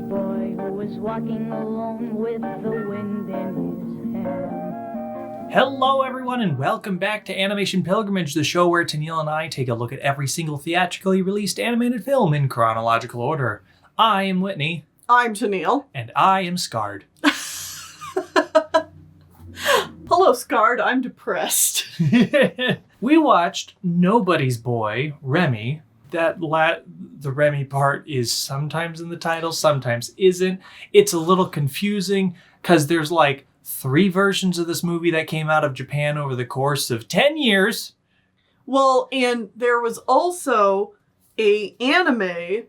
boy who was walking alone with the wind in his hair. Hello everyone and welcome back to Animation Pilgrimage, the show where Tennille and I take a look at every single theatrically released animated film in chronological order. I am Whitney. I'm Tennille. And I am Scarred. Hello, Scarred. I'm depressed. We watched Nobody's Boy, Remy. The Remy part is sometimes in the title, sometimes isn't. It's a little confusing because there's like 3 versions of this movie that came out of Japan over the course of 10 years. Well, and there was also an anime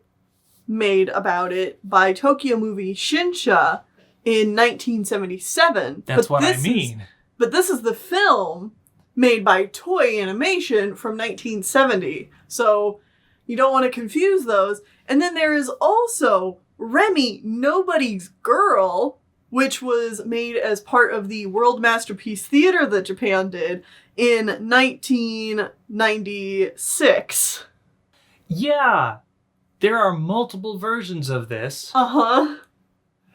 made about it by Tokyo Movie Shinsha in 1977. That's what I mean. But this is the film made by Toei Animation from 1970. So you don't want to confuse those. And then there is also Remy, Nobody's Girl, which was made as part of the World Masterpiece Theater that Japan did in 1996. Yeah, there are multiple versions of this. Uh-huh.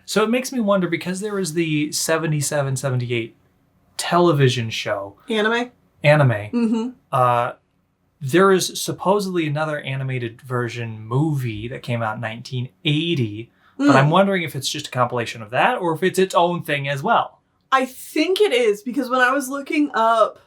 So it makes me wonder, because there was the 77-78 television show. Anime? Anime. Mm-hmm. There is supposedly another animated version movie that came out in 1980. But I'm wondering if it's just a compilation of that or if it's its own thing as well. I think it is, because when I was looking up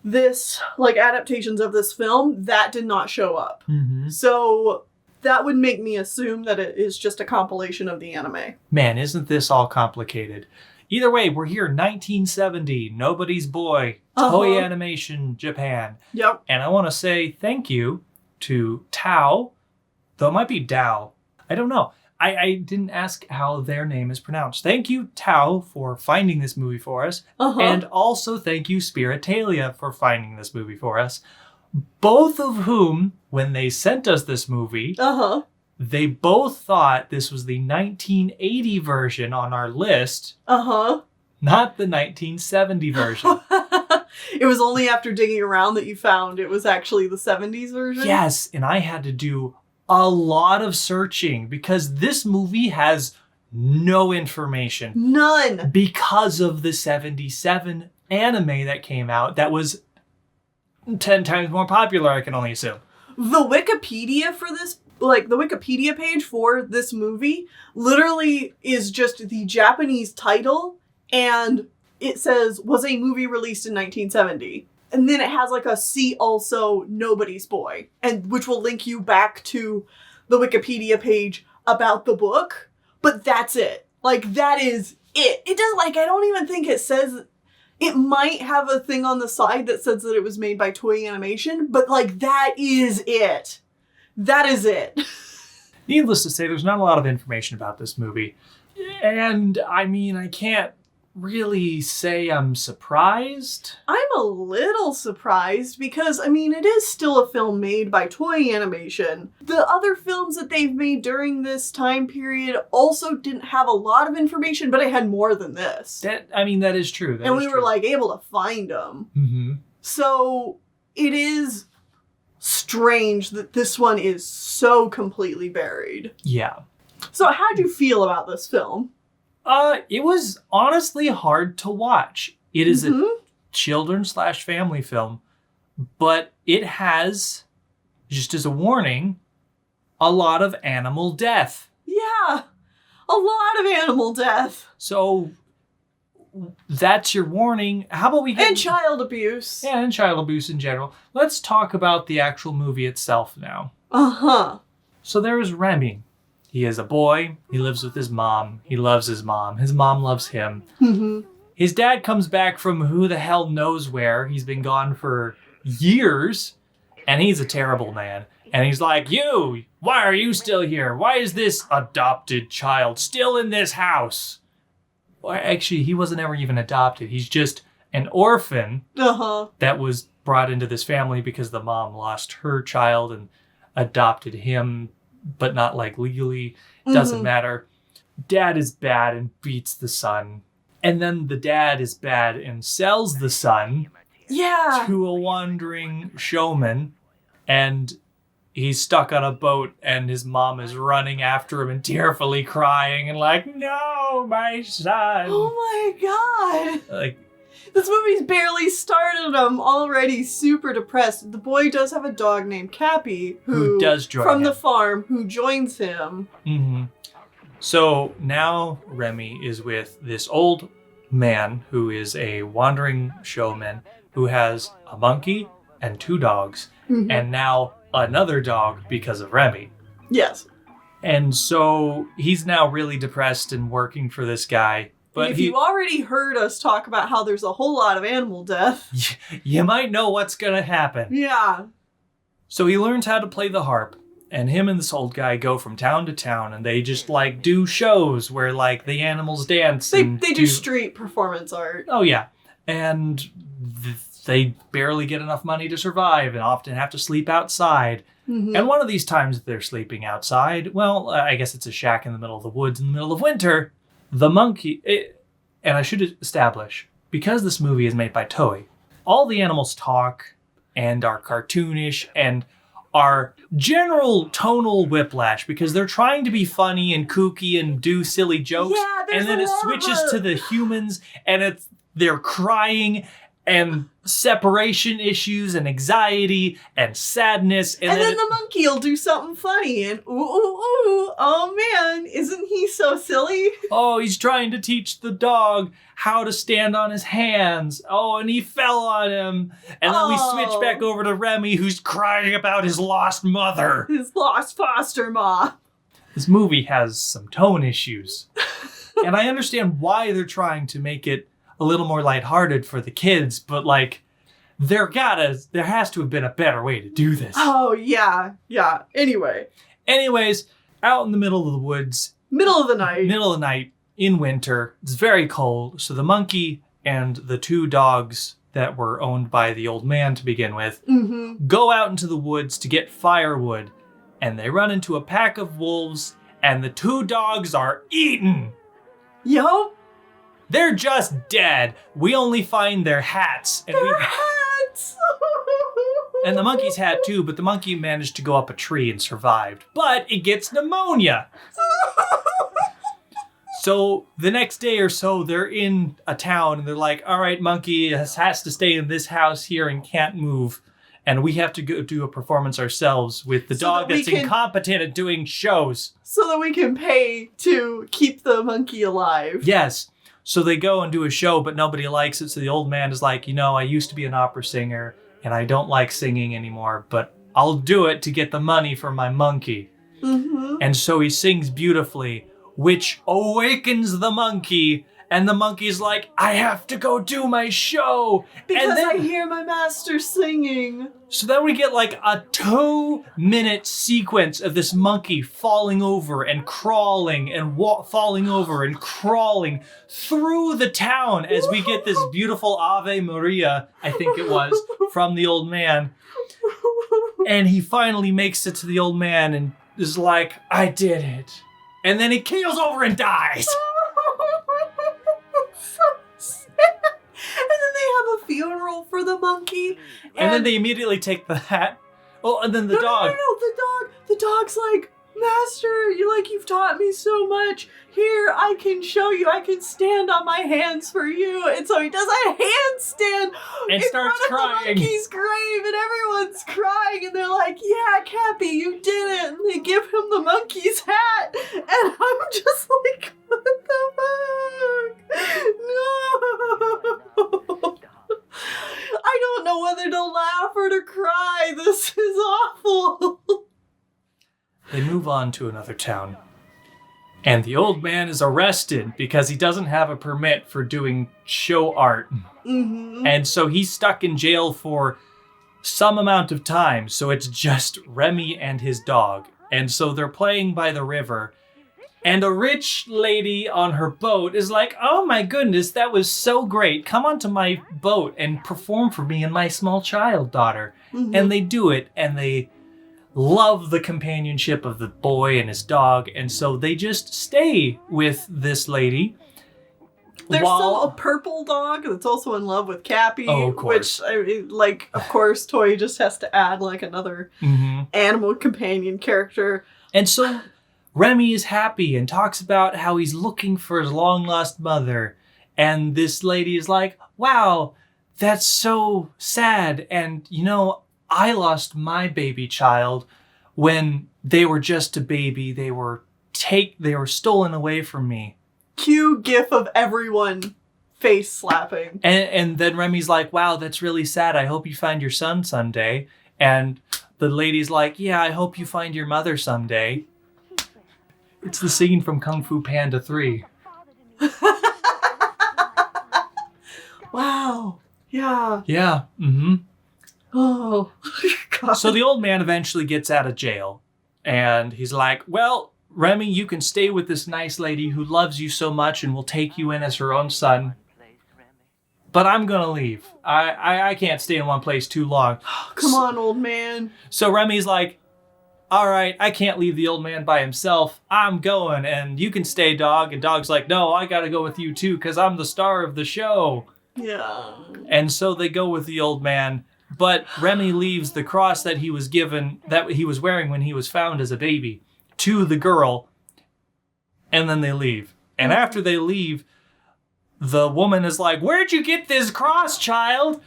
this, adaptations of this film, that did not show up. Mm-hmm. So that would make me assume that it is just a compilation of the anime. Man, isn't this all complicated? Either way, we're here, 1970, Nobody's Boy, Toei Animation, Japan. Yep. And I want to say thank you to Tao, though it might be Dao. I don't know. I didn't ask how their name is pronounced. Thank you, Tao, for finding this movie for us. And also thank you, Spiritaelia, for finding this movie for us. Both of whom, when they sent us this movie, they both thought this was the 1980 version on our list. Not the 1970 version. It was only after digging around that you found it was actually the 70s version? Yes, and I had to do a lot of searching because this movie has no information. None. Because of the 77 anime that came out that was 10 times more popular, I can only assume. The Wikipedia for this, the Wikipedia page for this movie literally is just the Japanese title, and it says, was a movie released in 1970. And then it has a see also Nobody's Boy, and which will link you back to the Wikipedia page about the book. But that's it. That is it. It doesn't, I don't even think it says, it might have a thing on the side that says that it was made by Toei Animation, but that is it. That is it. Needless to say, there's not a lot of information about this movie. And I mean, I can't really say I'm surprised. I'm a little surprised because, it is still a film made by Toei Animation. The other films that they've made during this time period also didn't have a lot of information, but it had more than this. That is true. And we were able to find them. Mm-hmm. So it is strange that this one is so completely buried. Yeah. So how'd you feel about this film? It was honestly hard to watch. It is a children/family film, but it has, just as a warning, a lot of animal death. Yeah, a lot of animal death. So that's your warning. How about we get... And child abuse. Yeah, and child abuse in general. Let's talk about the actual movie itself now. So there is Remy. He is a boy. He lives with his mom. He loves his mom. His mom loves him. Mm-hmm. His dad comes back from who the hell knows where. He's been gone for years. And he's a terrible man. And he's like, you, why are you still here? Why is this adopted child still in this house? Well, actually, he wasn't ever even adopted. He's just an orphan that was brought into this family because the mom lost her child and adopted him, but not legally. Doesn't matter. Dad is bad and beats the son. And then the dad is bad and sells the son to a wandering showman. And he's stuck on a boat and his mom is running after him and tearfully crying and like, no, my son. Oh my god. Like, this movie's barely started. I'm already super depressed. The boy does have a dog named Cappy who does join from him. the farm who joins him. Mm-hmm. So now Remy is with this old man who is a wandering showman who has a monkey and 2 dogs, and now another dog because of Remy. Yes. And so he's now really depressed and working for this guy. But if you already heard us talk about how there's a whole lot of animal death, you might know what's going to happen. Yeah. So he learns how to play the harp, and him and this old guy go from town to town, and they just like do shows where like the animals dance. They do street performance art. Oh yeah. And they barely get enough money to survive and often have to sleep outside. And one of these times they're sleeping outside, well, I guess it's a shack in the middle of the woods in the middle of winter. The monkey, and I should establish, because this movie is made by Toei, all the animals talk and are cartoonish and are general tonal whiplash because they're trying to be funny and kooky and do silly jokes. Yeah, and then it switches to the humans and they're crying and separation issues and anxiety and sadness. And then the monkey will do something funny and ooh, ooh, ooh, oh man, isn't he so silly? Oh, he's trying to teach the dog how to stand on his hands. Oh, and he fell on him. And then we switch back over to Remy, who's crying about his lost mother. His lost foster mom. This movie has some tone issues. And I understand why they're trying to make it a little more lighthearted for the kids, but like, there has to have been a better way to do this. Oh, yeah. Yeah. Anyways, out in the middle of the woods. Middle of the night in winter. It's very cold. So the monkey and the 2 dogs that were owned by the old man to begin with go out into the woods to get firewood. And they run into a pack of wolves and the 2 dogs are eaten. Yup. They're just dead. We only find their hats. And hats! and the monkey's hat too, but the monkey managed to go up a tree and survived. But it gets pneumonia. So the next day or so, they're in a town and they're like, all right, monkey has to stay in this house here and can't move. And we have to go do a performance ourselves with the dog that's incompetent at doing shows. So that we can pay to keep the monkey alive. Yes. So they go and do a show, but nobody likes it. So the old man is like, I used to be an opera singer and I don't like singing anymore, but I'll do it to get the money for my monkey. And so he sings beautifully, which awakens the monkey. And the monkey's like, I have to go do my show. Because I hear my master singing. So then we get like a 2-minute sequence of this monkey falling over and crawling and falling over and crawling through the town as we get this beautiful Ave Maria, I think it was, from the old man. And he finally makes it to the old man and is like, I did it. And then he keels over and dies. And then they have a funeral for the monkey. And then they immediately take the hat. Oh, and then the dog. No, the dog's like, Master, you've taught me so much. Here, I can show you. I can stand on my hands for you. And so he does a handstand and starts crying. The monkey's grave, and everyone's crying, and they're like, yeah, Cappy, you did it. And they give him the monkey's hat. And I'm just like, what the fuck? No. I don't know whether to laugh or to cry. This is awful. They move on to another town. And the old man is arrested because he doesn't have a permit for doing show art. And so he's stuck in jail for some amount of time. So it's just Remy and his dog. And so they're playing by the river. And a rich lady on her boat is like, oh my goodness, that was so great. Come onto my boat and perform for me and my small child daughter. And they do it, and they love the companionship of the boy and his dog. And so they just stay with this lady There's a purple dog that's also in love with Cappy. Oh, of course. Which, I mean, like, of course, Toy just has to add, like, another animal companion character. And so Remy is happy and talks about how he's looking for his long-lost mother. And this lady is like, wow, that's so sad. And, you know, I lost my baby child when they were just a baby. They were stolen away from me. Cue gif of everyone face slapping. And then Remy's like, wow, that's really sad. I hope you find your son someday. And the lady's like, yeah, I hope you find your mother someday. It's the scene from Kung Fu Panda 3. Wow. Yeah. Yeah. Mm-hmm. Oh, God. So the old man eventually gets out of jail. And he's like, well, Remy, you can stay with this nice lady who loves you so much and will take you in as her own son. But I'm going to leave. I can't stay in one place too long. Come on, old man. So Remy's like, all right, I can't leave the old man by himself. I'm going, and you can stay, dog. And dog's like, no, I got to go with you too, because I'm the star of the show. Yeah. And so they go with the old man. But Remy leaves the cross that he was given, that he was wearing when he was found as a baby, to the girl, and then they leave. And after they leave, the woman is like, where'd you get this cross, child?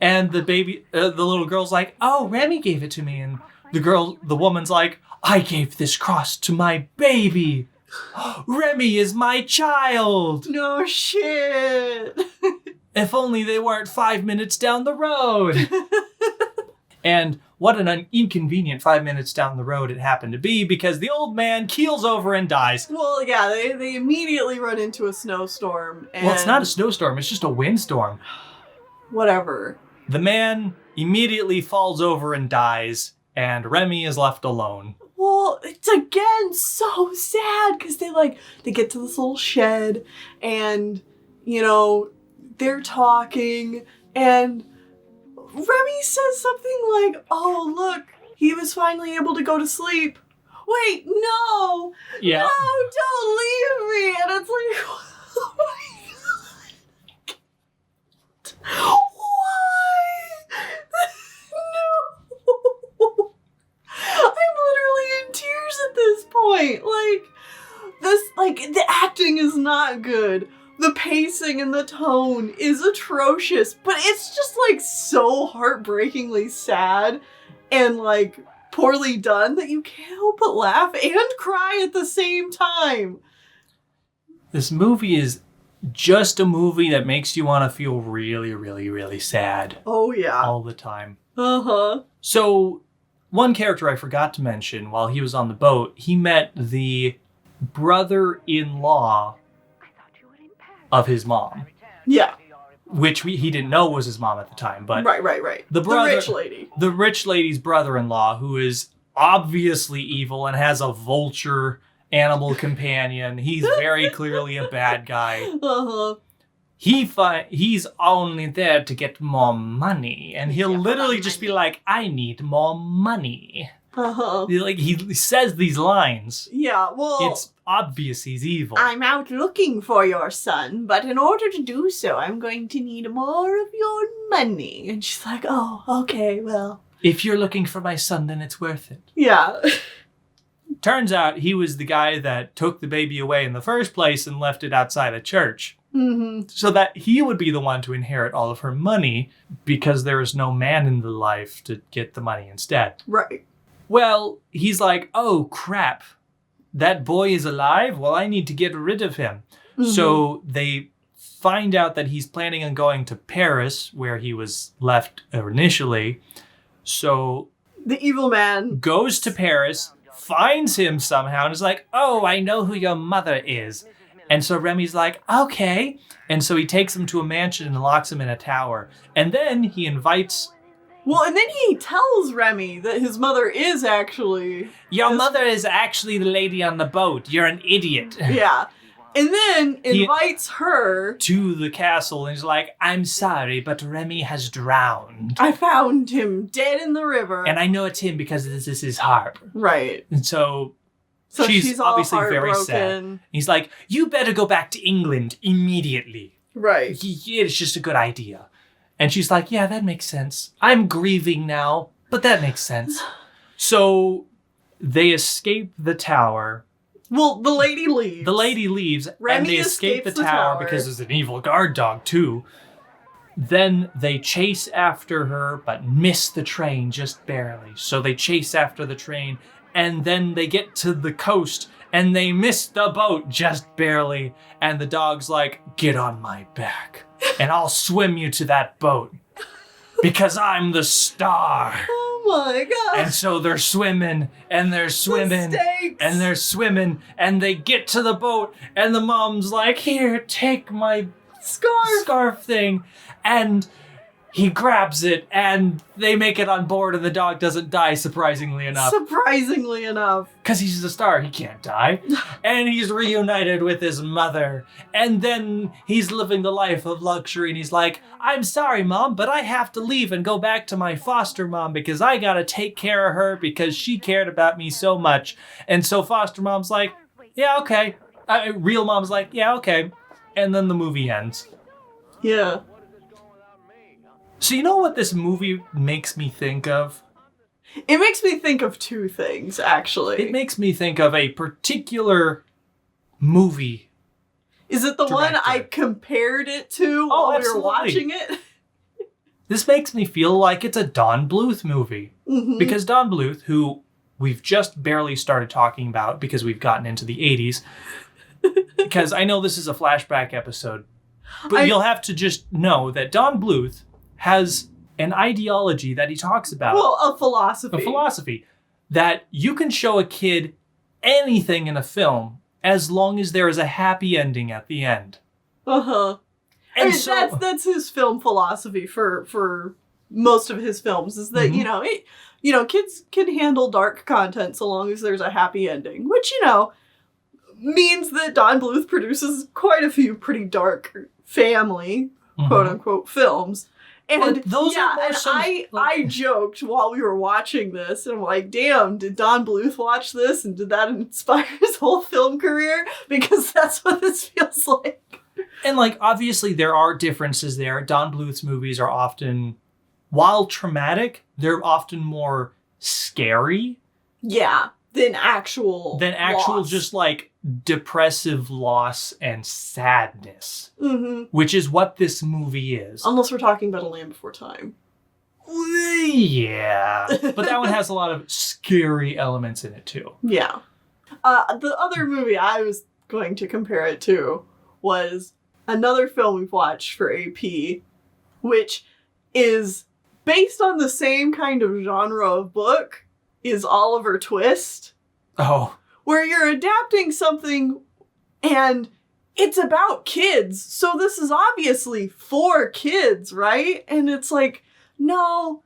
And the little girl's like, oh, Remy gave it to me. And the woman's like, I gave this cross to my baby. Remy is my child. No shit. If only they weren't 5 minutes down the road. And what an inconvenient 5 minutes down the road it happened to be, because the old man keels over and dies. Well, yeah, they immediately run into a snowstorm. And Well, it's not a snowstorm, it's just a windstorm. Whatever. The man immediately falls over and dies, and Remy is left alone. Well, it's again so sad, because they get to this little shed, and, you know, they're talking, and Remy says something like, oh, look, he was finally able to go to sleep. Wait, no! Yeah. No, don't leave me! And it's like, oh my God. Why? No! I'm literally in tears at this point. The acting is not good. The pacing and the tone is atrocious, but it's just, so heartbreakingly sad and, poorly done that you can't help but laugh and cry at the same time. This movie is just a movie that makes you want to feel really, really, really sad. Oh, yeah. All the time. Uh-huh. So, one character I forgot to mention while he was on the boat, he met the brother-in-law of his mom. Yeah. Which he didn't know was his mom at the time, but... Right. The rich lady. The rich lady's brother-in-law, who is obviously evil and has a vulture animal companion. He's very clearly a bad guy. Uh-huh. He's only there to get more money, and he'll literally just be like, I need more money. Uh-huh. He says these lines. Yeah, well... It's obvious he's evil. I'm out looking for your son, but in order to do so, I'm going to need more of your money. And she's like, oh, okay, well... If you're looking for my son, then it's worth it. Yeah. Turns out he was the guy that took the baby away in the first place and left it outside a church. Mm-hmm. So that he would be the one to inherit all of her money because there is no man in the life to get the money instead. Right. Well, he's like, oh, crap. That boy is alive? Well, I need to get rid of him. Mm-hmm. So they find out that he's planning on going to Paris, where he was left initially. So the evil man goes to Paris, finds him somehow, and is like, oh, I know who your mother is. And so Remy's like, okay. And so he takes him to a mansion and locks him in a tower. And then he invites... Well, and then he tells Remy that his mother is actually... Your mother is actually the lady on the boat. You're an idiot. Yeah. And then invites her... to the castle and is like, I'm sorry, but Remy has drowned. I found him dead in the river. And I know it's him because this is his harp. Right. And so So she's all obviously very sad. heartbroken. He's like, you better go back to England immediately. Right. It's just a good idea. And she's like, yeah, that makes sense. I'm grieving now, but that makes sense. So they escape the tower. Well, the lady leaves. The lady leaves, Remy and they escape the tower because there's an evil guard dog, too. Then they chase after her, but miss the train just barely. So they chase after the train, and then they get to the coast, and they miss the boat just barely. And the dog's like, get on my back, and I'll swim you to that boat, because I'm the star. Oh my gosh. And so they're swimming, and they're swimming, and they're swimming, and they get to the boat, and the mom's like, here, take my scarf thing. And he grabs it, and they make it on board, and the dog doesn't die, surprisingly enough. Because he's the star, he can't die. And he's reunited with his mother. And then he's living the life of luxury, and he's like, I'm sorry, Mom, but I have to leave and go back to my foster mom because I gotta take care of her because she cared about me so much. And so foster mom's like, yeah, okay. Real mom's like, yeah, okay. And then the movie ends. Yeah. So you know what this movie makes me think of? It makes me think of two things, actually. It makes me think of a particular movie. Is it the one I compared it to while we were watching it? This makes me feel like it's a Don Bluth movie. Mm-hmm. Because Don Bluth, who we've just barely started talking about because we've gotten into the 80s, because I know this is a flashback episode, but you'll have to just know that Don Bluth has an ideology that he talks about. Well, a philosophy. A philosophy that you can show a kid anything in a film as long as there is a happy ending at the end. Uh-huh. And that's his film philosophy for most of his films, is that, mm-hmm. Kids can handle dark content so long as there's a happy ending, which, means that Don Bluth produces quite a few pretty dark family, mm-hmm. quote-unquote, films. And those are more I joked while we were watching this, and I'm like, damn, did Don Bluth watch this? And did that inspire his whole film career? Because that's what this feels like. And, obviously there are differences there. Don Bluth's movies are often, while traumatic, they're often more scary. Yeah, than actual loss. Just, depressive loss and sadness. Mm-hmm. Which is what this movie is. Unless we're talking about A Land Before Time. Yeah. But that one has a lot of scary elements in it, too. Yeah. The other movie I was going to compare it to was another film we've watched for AP, which is based on the same kind of genre of book, is Oliver Twist. Oh. Where you're adapting something and it's about kids. So this is obviously for kids, right? And it's like, no,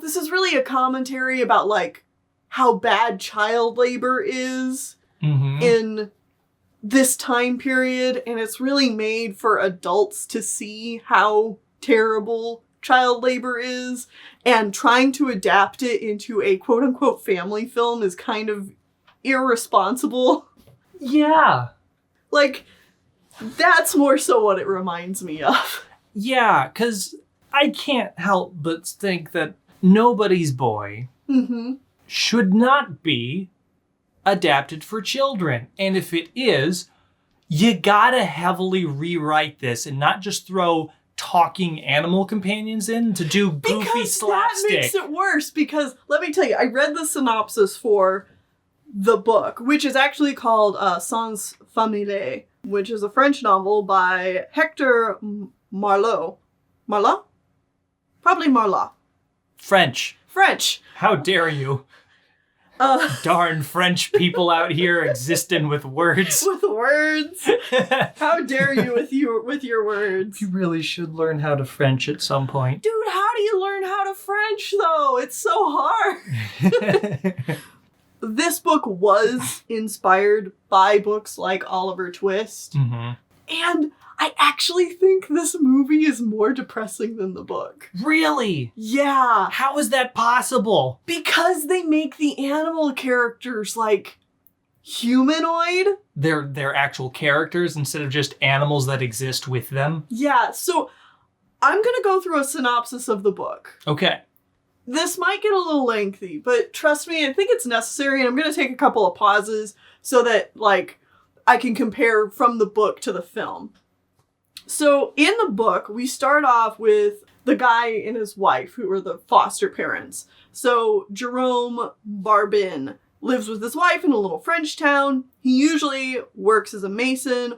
this is really a commentary about how bad child labor is mm-hmm. in this time period. And it's really made for adults to see how terrible child labor is. And trying to adapt it into a quote unquote family film is kind of irresponsible. Yeah. That's more so what it reminds me of. Yeah, because I can't help but think that Nobody's Boy mm-hmm. should not be adapted for children. And if it is, you gotta heavily rewrite this and not just throw talking animal companions in to do goofy slapstick. That makes it worse, because let me tell you, I read the synopsis for the book, which is actually called Sans Famille, which is a French novel by Hector Malot. Malot? Probably Malot. French. How dare you? Darn French people out here existing with words. With words? How dare you with your words? You really should learn how to French at some point. Dude, how do you learn how to French, though? It's so hard. This book was inspired by books like Oliver Twist. Mm-hmm. And I actually think this movie is more depressing than the book. Really? Yeah. How is that possible? Because they make the animal characters, humanoid. They're actual characters instead of just animals that exist with them. Yeah, so I'm going to go through a synopsis of the book. Okay. This might get a little lengthy, but trust me, I think it's necessary, and I'm going to take a couple of pauses so that, like, I can compare from the book to the film. So, in the book, we start off with the guy and his wife, who are the foster parents. So, Jerome Barbin lives with his wife in a little French town. He usually works as a mason.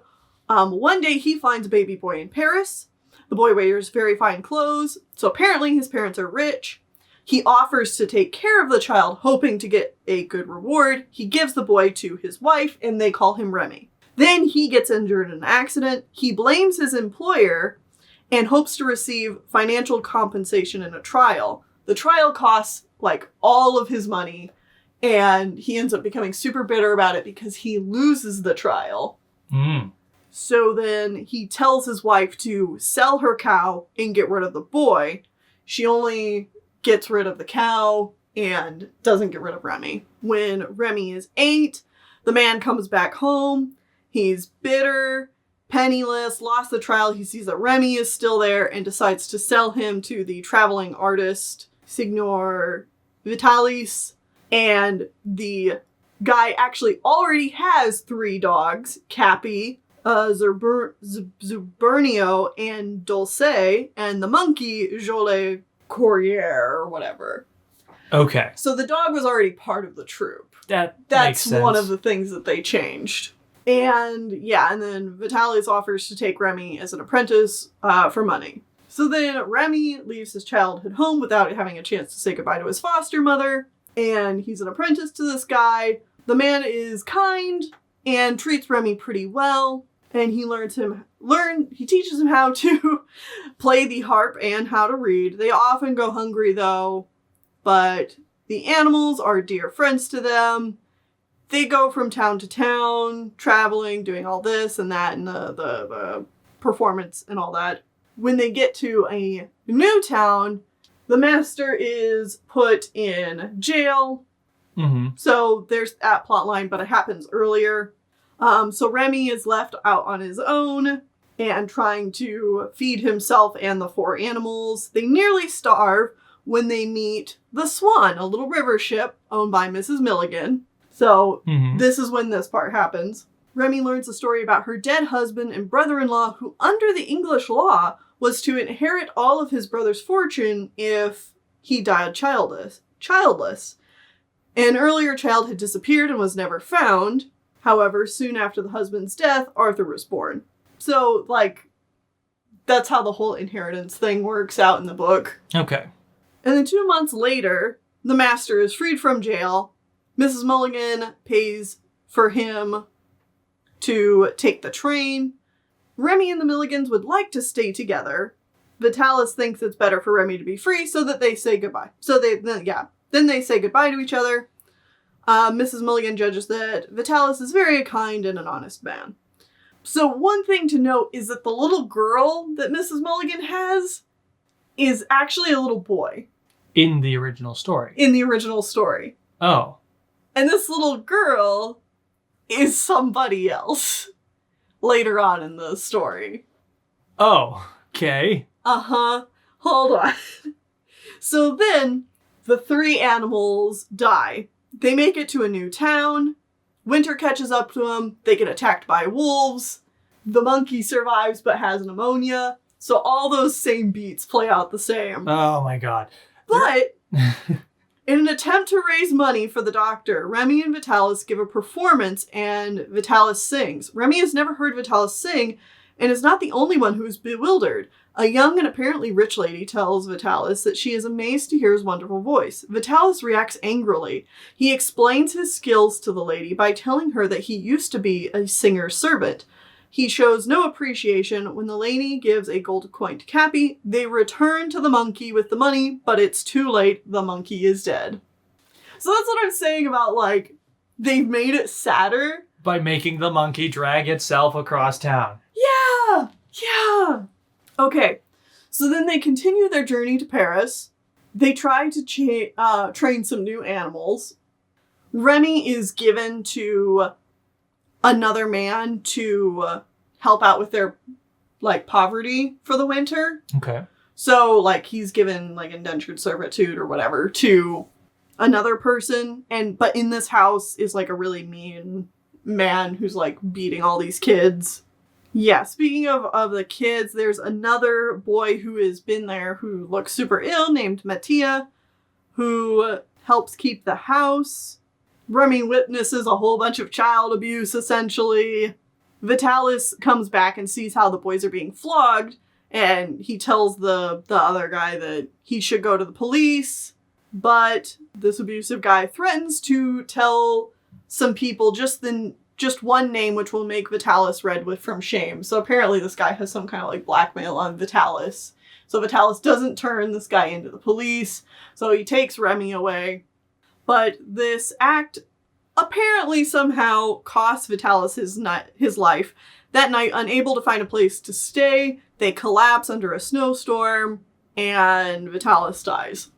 One day, he finds a baby boy in Paris. The boy wears very fine clothes, so apparently his parents are rich. He offers to take care of the child, hoping to get a good reward. He gives the boy to his wife, and they call him Remy. Then he gets injured in an accident. He blames his employer and hopes to receive financial compensation in a trial. The trial costs, like, all of his money, and he ends up becoming super bitter about it because he loses the trial. So then he tells his wife to sell her cow and get rid of the boy. She only gets rid of the cow and doesn't get rid of Remy. When Remy is 8, the man comes back home. He's bitter, penniless, lost the trial. He sees that Remy is still there and decides to sell him to the traveling artist, Signor Vitalis. And the guy actually already has 3 dogs, Cappy, Zubernio, and Dulce, and the monkey, Jolie Courrier, or whatever. Okay. So the dog was already part of the troupe. That's That's sense. one of the things that they changed. And yeah, and then Vitalis offers to take Remy as an apprentice for money. So then Remy leaves his childhood home without having a chance to say goodbye to his foster mother. And he's an apprentice to this guy. The man is kind and treats Remy pretty well. And he he teaches him how to play the harp and how to read. They often go hungry though, but the animals are dear friends to them. They go from town to town, traveling, doing all this and that, and the performance and all that. When they get to a new town, the master is put in jail. So there's that plot line, but it happens earlier. So Remy is left out on his own and trying to feed himself and the 4 animals. They nearly starve when they meet the Swan, a little river ship owned by Mrs. Milligan. So this is when this part happens. Remy learns a story about her dead husband and brother-in-law, who under the English law was to inherit all of his brother's fortune if he died childless. An earlier child had disappeared and was never found. However, soon after the husband's death, Arthur was born. So, like, that's how the whole inheritance thing works out in the book. Okay. And then 2 months later, the master is freed from jail. Mrs. Mulligan pays for him to take the train. Remy and the Milligans would like to stay together. Vitalis thinks it's better for Remy to be free so that they say goodbye. Then they say goodbye to each other. Mrs. Mulligan judges that Vitalis is very kind and an honest man. So one thing to note is that the little girl that Mrs. Mulligan has is actually a little boy. In the original story. Oh. And this little girl is somebody else later on in the story. Oh, okay. Hold on. So then the 3 animals die. They make it to a new town. Winter catches up to them. They get attacked by wolves. The monkey survives but has pneumonia. So all those same beats play out the same. Oh my god. But in an attempt to raise money for the doctor, Remy and Vitalis give a performance and Vitalis sings. Remy has never heard Vitalis sing and is not the only one who is bewildered. A young and apparently rich lady tells Vitalis that she is amazed to hear his wonderful voice. Vitalis reacts angrily. He explains his skills to the lady by telling her that he used to be a singer's servant. He shows no appreciation when the lady gives a gold coin to Cappy. They return to the monkey with the money, but it's too late. The monkey is dead. So that's what I'm saying about, like, they've made it sadder. By making the monkey drag itself across town. Yeah! Okay, so then they continue their journey to Paris. They try to train some new animals. Remy is given to another man to help out with their, like, poverty for the winter. Okay. So, like, he's given, like, indentured servitude or whatever to another person. But in this house is, like, a really mean man who's, like, beating all these kids. Yeah, speaking of the kids, there's another boy who has been there who looks super ill named Mattia, who helps keep the house. Remy witnesses a whole bunch of child abuse, essentially. Vitalis comes back and sees how the boys are being flogged, and he tells the other guy that he should go to the police, but this abusive guy threatens to tell some people just one name, which will make Vitalis red from shame. So apparently this guy has some kind of, like, blackmail on Vitalis. So Vitalis doesn't turn this guy into the police, so he takes Remy away. But this act apparently somehow costs Vitalis his life. That night, unable to find a place to stay, they collapse under a snowstorm, and Vitalis dies.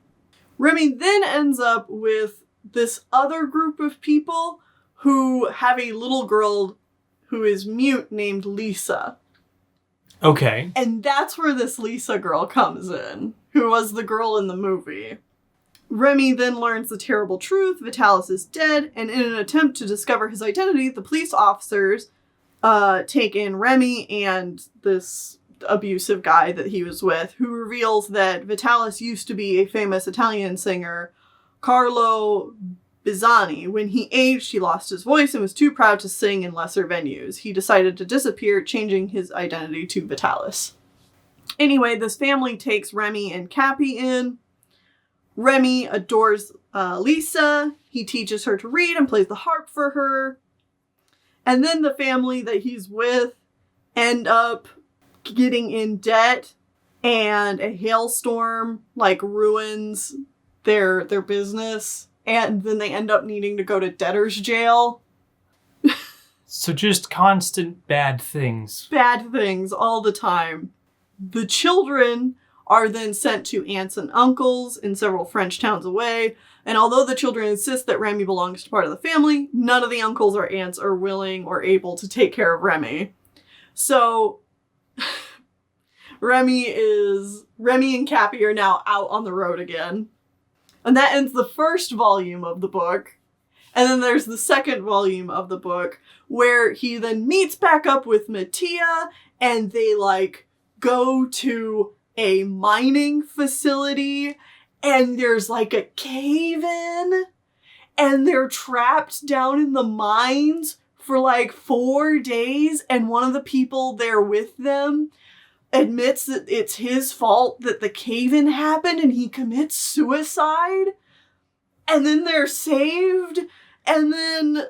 Remy then ends up with this other group of people who have a little girl who is mute named Lisa. Okay. And that's where this Lisa girl comes in, who was the girl in the movie. Remy then learns the terrible truth. Vitalis is dead, and in an attempt to discover his identity, the police officers take in Remy and this abusive guy that he was with, who reveals that Vitalis used to be a famous Italian singer, Carlo Bizzani. When he aged, he lost his voice and was too proud to sing in lesser venues. He decided to disappear, changing his identity to Vitalis. Anyway, this family takes Remy and Cappy in. Remy adores Lisa. He teaches her to read and plays the harp for her. And then the family that he's with end up getting in debt, and a hailstorm, like, ruins their business. And then they end up needing to go to debtor's jail. So just constant bad things. Bad things all the time. The children are then sent to aunts and uncles in several French towns away. And although the children insist that Remy belongs to part of the family, none of the uncles or aunts are willing or able to take care of Remy. So Remy and Cappy are now out on the road again. And that ends the first volume of the book. And then there's the second volume of the book, where he then meets back up with Mattia, and they, like, go to a mining facility, and there's, like, a cave-in, and they're trapped down in the mines for, like, 4 days, and one of the people there with them admits that it's his fault that the cave-in happened, and he commits suicide, and then they're saved, and then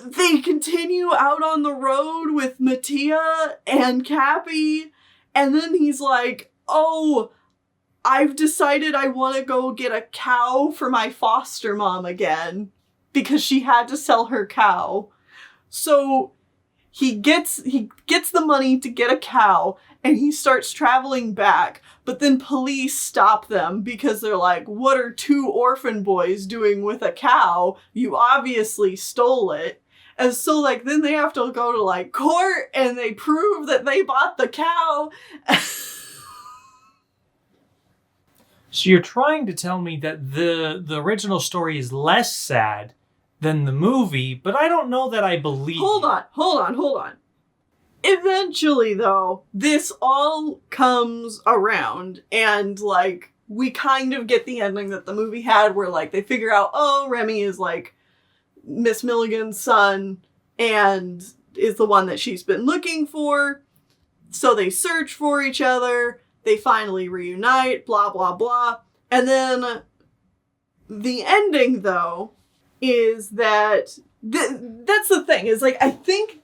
they continue out on the road with Mattia and Cappy, and then he's like, oh, I've decided I want to go get a cow for my foster mom again, because she had to sell her cow. So he gets the money to get a cow, and he starts traveling back, but then police stop them because they're like, what are two orphan boys doing with a cow? You obviously stole it. And so, like, then they have to go to, like, court, and they prove that they bought the cow. So you're trying to tell me that the original story is less sad than the movie, but I don't know that I believe. Hold on. Eventually, though, this all comes around, and, like, we kind of get the ending that the movie had, where, like, they figure out, oh, Remy is, like, Miss Milligan's son, and is the one that she's been looking for. So they search for each other, they finally reunite, blah, blah, blah. And then the ending, though, is that, that's the thing, is, like, I think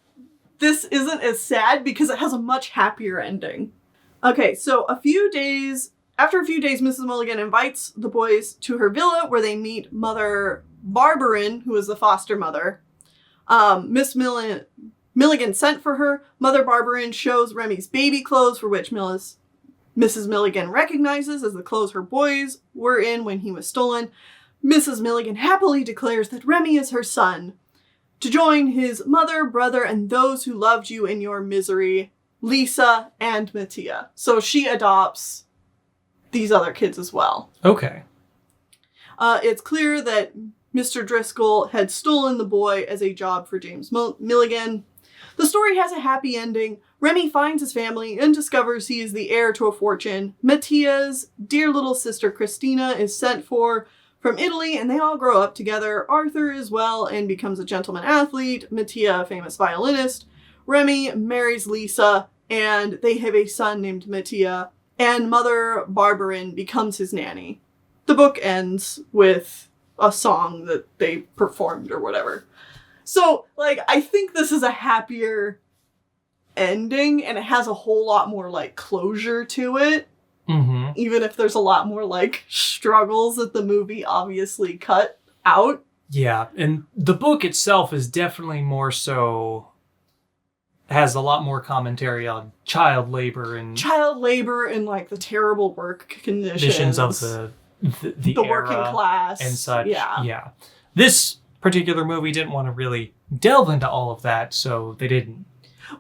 this isn't as sad because it has a much happier ending. Okay, so after a few days, Mrs. Milligan invites the boys to her villa, where they meet Mother Barberin, who is the foster mother. Miss Milligan sent for her. Mother Barberin shows Remy's baby clothes, for which Mrs. Milligan recognizes as the clothes her boys were in when he was stolen. Mrs. Milligan happily declares that Remy is her son, to join his mother, brother, and those who loved you in your misery, Lisa and Mattia. So she adopts these other kids as well. Okay. It's clear that Mr. Driscoll had stolen the boy as a job for James Milligan. The story has a happy ending. Remy finds his family and discovers he is the heir to a fortune. Mattia's dear little sister Christina is sent for from Italy, and they all grow up together. Arthur as well, and becomes a gentleman athlete. Mattia, a famous violinist. Remy marries Lisa, and they have a son named Mattia, and Mother Barberin becomes his nanny. The book ends with a song that they performed or whatever. So, like, I think this is a happier ending, and it has a whole lot more, like, closure to it. Mm-hmm. Even if there's a lot more, like, struggles that the movie obviously cut out. Yeah, and the book itself is definitely more so... has a lot more commentary on child labor and like, the terrible work conditions of the era working class and such. Yeah. This particular movie didn't want to really delve into all of that, so they didn't.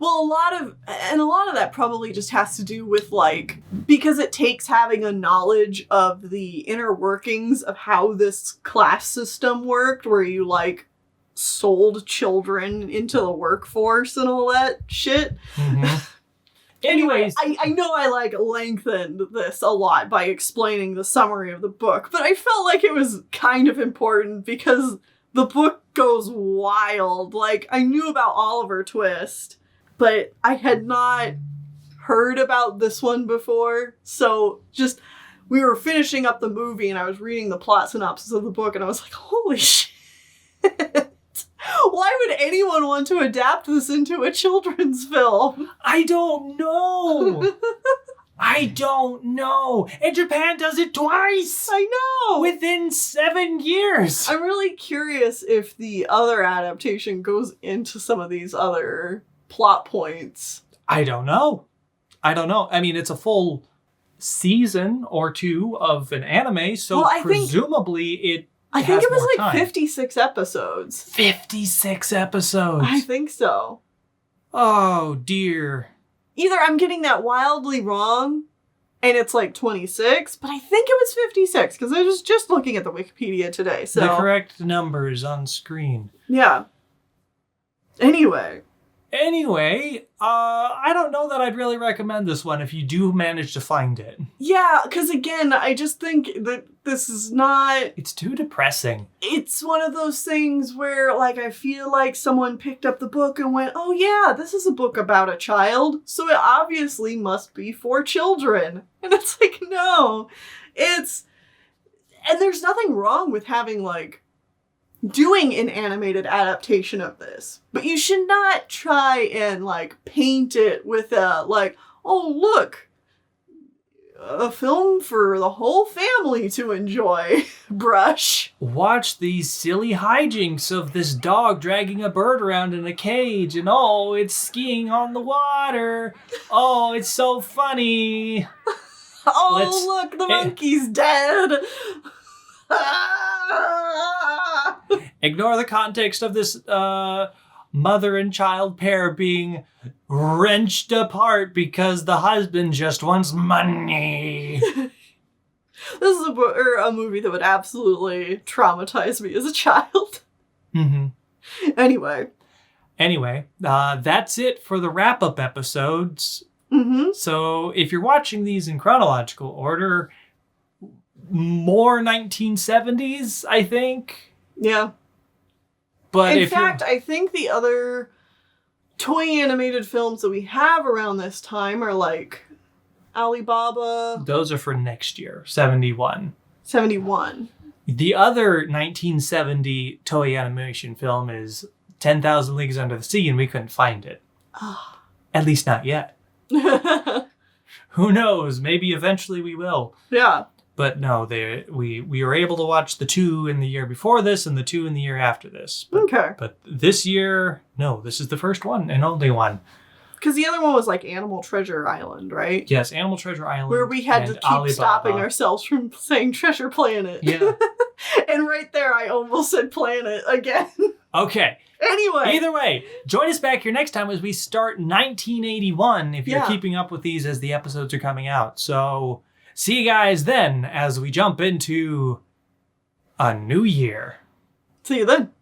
Well, a lot of that probably just has to do with, like, because it takes having a knowledge of the inner workings of how this class system worked, where you, like, sold children into the workforce and all that shit. Mm-hmm. Anyway, I know I, like, lengthened this a lot by explaining the summary of the book, but I felt like it was kind of important because the book goes wild. Like, I knew about Oliver Twist, but I had not heard about this one before. So just, we were finishing up the movie and I was reading the plot synopsis of the book and I was like, holy shit. Why would anyone want to adapt this into a children's film? I don't know. I don't know. And Japan does it twice. I know. Within 7 years. I'm really curious if the other adaptation goes into some of these other plot points. I don't know. I mean, it's a full season or two of an anime, so presumably I think it was like 56 episodes. 56 episodes. I think so. Oh, dear. Either I'm getting that wildly wrong, and it's like 26, but I think it was 56, because I was just looking at the Wikipedia today, so... The correct number is on screen. Yeah. Anyway, I don't know that I'd really recommend this one if you do manage to find it. Yeah, because again, I just think that this is not... It's too depressing. It's one of those things where, like, I feel like someone picked up the book and went, oh yeah, this is a book about a child, so it obviously must be for children. And it's like, no. And there's nothing wrong with having, like, doing an animated adaptation of this. But you should not try and, like, paint it with a, like, oh, look, a film for the whole family to enjoy brush. Watch these silly hijinks of this dog dragging a bird around in a cage, and oh, it's skiing on the water. Oh, it's so funny. Look, the monkey's dead. Ignore the context of this mother and child pair being wrenched apart because the husband just wants money. This is a movie that would absolutely traumatize me as a child. Mm-hmm. Anyway, that's it for the wrap-up episodes. Mm-hmm. So if you're watching these in chronological order, more 1970s, I think. Yeah. But in fact, I think the other toy animated films that we have around this time are like Alibaba. Those are for next year, 71. 71. The other 1970 toy animation film is 10,000 Leagues Under the Sea, and we couldn't find it. At least not yet. Who knows? Maybe eventually we will. Yeah. But no, we were able to watch the 2 in the year before this and the 2 in the year after this. Okay. But this year, no, this is the first one and only one. Because the other one was like Animal Treasure Island, right? Yes, Animal Treasure Island. Where we had to keep Alibaba. stopping ourselves from saying Treasure Planet. Yeah. And right there, I almost said planet again. Okay. Anyway. Either way, join us back here next time as we start 1981 if you're keeping up with these as the episodes are coming out. So see you guys then as we jump into a new year. See you then.